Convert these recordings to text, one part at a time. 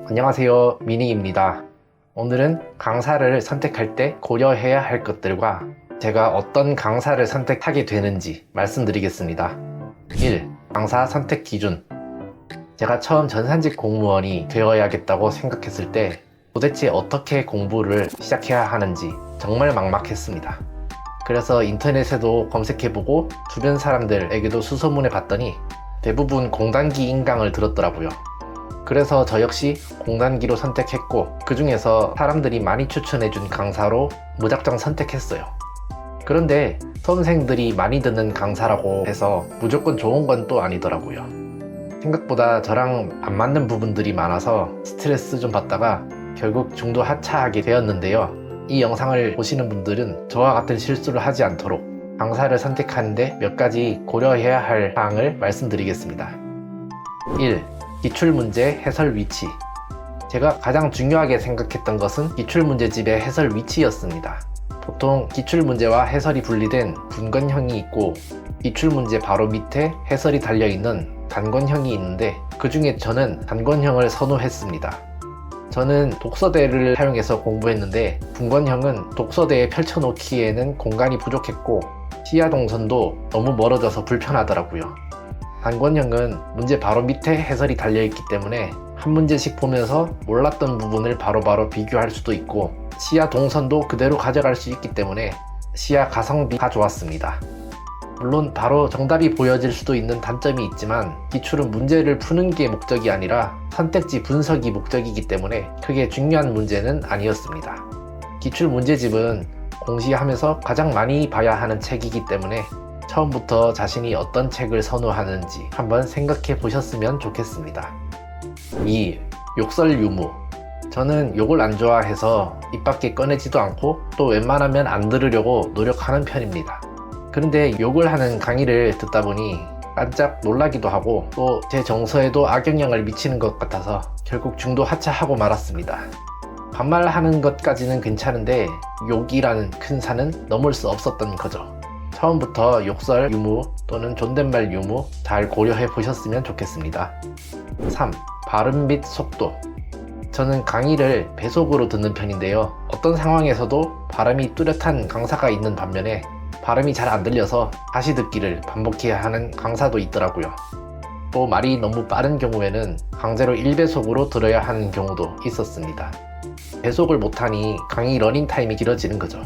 안녕하세요, 미닝입니다. 오늘은 강사를 선택할 때 고려해야 할 것들과 제가 어떤 강사를 선택하게 되는지 말씀드리겠습니다. 1. 강사 선택 기준. 제가 처음 전산직 공무원이 되어야겠다고 생각했을 때 도대체 어떻게 공부를 시작해야 하는지 정말 막막했습니다. 그래서 인터넷에도 검색해보고 주변 사람들에게도 수소문해 봤더니 대부분 공단기 인강을 들었더라고요. 그래서 저 역시 공단기로 선택했고, 그 중에서 사람들이 많이 추천해준 강사로 무작정 선택했어요. 그런데 수험생들이 많이 듣는 강사라고 해서 무조건 좋은 건 또 아니더라고요. 생각보다 저랑 안 맞는 부분들이 많아서 스트레스 좀 받다가 결국 중도 하차하게 되었는데요. 이 영상을 보시는 분들은 저와 같은 실수를 하지 않도록 강사를 선택하는데 몇 가지 고려해야 할 사항을 말씀드리겠습니다. 1. 기출문제 해설 위치. 제가 가장 중요하게 생각했던 것은 기출문제집의 해설 위치였습니다. 보통 기출문제와 해설이 분리된 분권형이 있고, 기출문제 바로 밑에 해설이 달려있는 단권형이 있는데, 그 중에 저는 단권형을 선호했습니다. 저는 독서대를 사용해서 공부했는데, 분권형은 독서대에 펼쳐놓기에는 공간이 부족했고 시야 동선도 너무 멀어져서 불편하더라고요. 단권형은 문제 바로 밑에 해설이 달려있기 때문에 한 문제씩 보면서 몰랐던 부분을 바로바로 비교할 수도 있고, 시야 동선도 그대로 가져갈 수 있기 때문에 시야 가성비가 좋았습니다. 물론 바로 정답이 보여질 수도 있는 단점이 있지만, 기출은 문제를 푸는 게 목적이 아니라 선택지 분석이 목적이기 때문에 크게 중요한 문제는 아니었습니다. 기출 문제집은 공시하면서 가장 많이 봐야 하는 책이기 때문에 처음부터 자신이 어떤 책을 선호하는지 한번 생각해 보셨으면 좋겠습니다. 2. 욕설 유무. 저는 욕을 안 좋아해서 입 밖에 꺼내지도 않고 또 웬만하면 안 들으려고 노력하는 편입니다. 그런데 욕을 하는 강의를 듣다 보니 깜짝 놀라기도 하고 또 제 정서에도 악영향을 미치는 것 같아서 결국 중도 하차하고 말았습니다. 반말하는 것까지는 괜찮은데 욕이라는 큰 산은 넘을 수 없었던 거죠. 처음부터 욕설 유무 또는 존댓말 유무 잘 고려해 보셨으면 좋겠습니다. 3. 발음 및 속도. 저는 강의를 배속으로 듣는 편인데요. 어떤 상황에서도 발음이 뚜렷한 강사가 있는 반면에 발음이 잘 안 들려서 다시 듣기를 반복해야 하는 강사도 있더라고요. 또 말이 너무 빠른 경우에는 강제로 1배속으로 들어야 하는 경우도 있었습니다. 배속을 못하니 강의 러닝타임이 길어지는 거죠.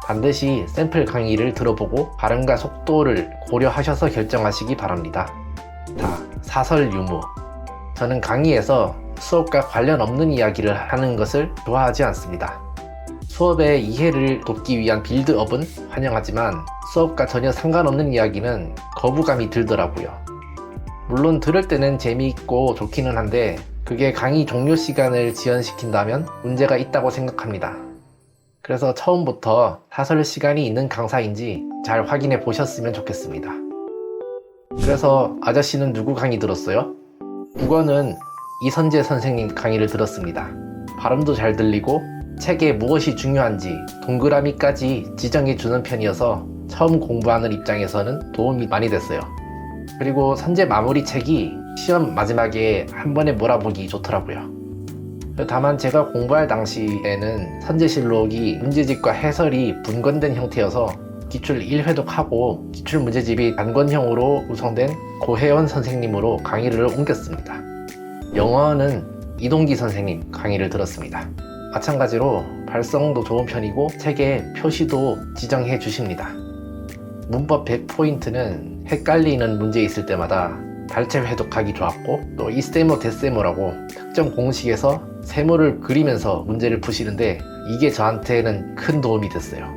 반드시 샘플 강의를 들어보고 발음과 속도를 고려하셔서 결정하시기 바랍니다. 4. 사설 유무. 저는 강의에서 수업과 관련 없는 이야기를 하는 것을 좋아하지 않습니다. 수업의 이해를 돕기 위한 빌드업은 환영하지만 수업과 전혀 상관없는 이야기는 거부감이 들더라고요. 물론 들을 때는 재미있고 좋기는 한데 그게 강의 종료 시간을 지연시킨다면 문제가 있다고 생각합니다. 그래서 처음부터 사설 시간이 있는 강사인지 잘 확인해 보셨으면 좋겠습니다. 그래서 아저씨는 누구 강의 들었어요? 국어는 이선재 선생님 강의를 들었습니다. 발음도 잘 들리고 책에 무엇이 중요한지 동그라미까지 지정해 주는 편이어서 처음 공부하는 입장에서는 도움이 많이 됐어요. 그리고 선재 마무리 책이 시험 마지막에 한 번에 몰아보기 좋더라고요. 다만 제가 공부할 당시에는 선재실록이 문제집과 해설이 분권된 형태여서 기출 1회독하고 기출 문제집이 단권형으로 구성된 고혜원 선생님으로 강의를 옮겼습니다. 영어는 이동기 선생님 강의를 들었습니다. 마찬가지로 발성도 좋은 편이고 책에 표시도 지정해 주십니다. 문법 100포인트는 헷갈리는 문제 있을 때마다 발췌 회독하기 좋았고, 또 이세모 데세모라고 특정 공식에서 세모를 그리면서 문제를 푸시는데 이게 저한테는 큰 도움이 됐어요.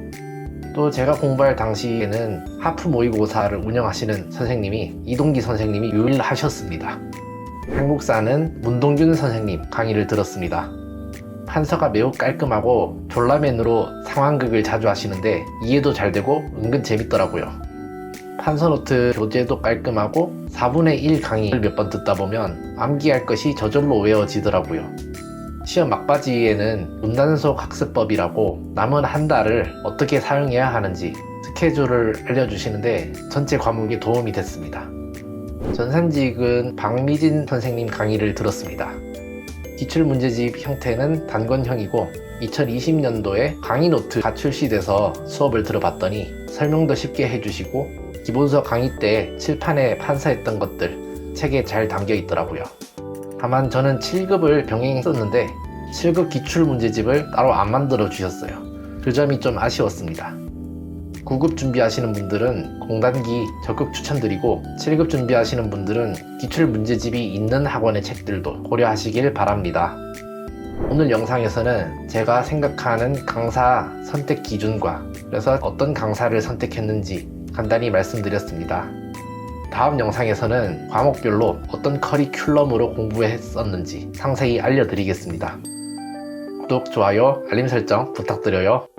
또 제가 공부할 당시에는 하프 모의고사를 운영하시는 선생님이 이동기 선생님이 유일하셨습니다. 한국사는 문동균 선생님 강의를 들었습니다. 판서가 매우 깔끔하고 졸라맨으로 상황극을 자주 하시는데 이해도 잘 되고 은근 재밌더라고요. 판서노트 교재도 깔끔하고 4분의 1 강의를 몇 번 듣다 보면 암기할 것이 저절로 외워지더라고요. 시험 막바지에는 문단속 학습법이라고 남은 한 달을 어떻게 사용해야 하는지 스케줄을 알려주시는데 전체 과목에 도움이 됐습니다. 전산직은 박미진 선생님 강의를 들었습니다. 기출문제집 형태는 단권형이고 2020년도에 강의 노트가 출시돼서 수업을 들어봤더니 설명도 쉽게 해주시고 기본수업 강의 때 칠판에 판사했던 것들 책에 잘 담겨 있더라고요. 다만 저는 7급을 병행했었는데 7급 기출문제집을 따로 안 만들어 주셨어요. 그 점이 좀 아쉬웠습니다. 9급 준비하시는 분들은 공단기 적극 추천드리고 7급 준비하시는 분들은 기출문제집이 있는 학원의 책들도 고려하시길 바랍니다. 오늘 영상에서는 제가 생각하는 강사 선택 기준과 그래서 어떤 강사를 선택했는지 간단히 말씀드렸습니다. 다음 영상에서는 과목별로 어떤 커리큘럼으로 공부했었는지 상세히 알려드리겠습니다. 구독, 좋아요, 알림 설정 부탁드려요.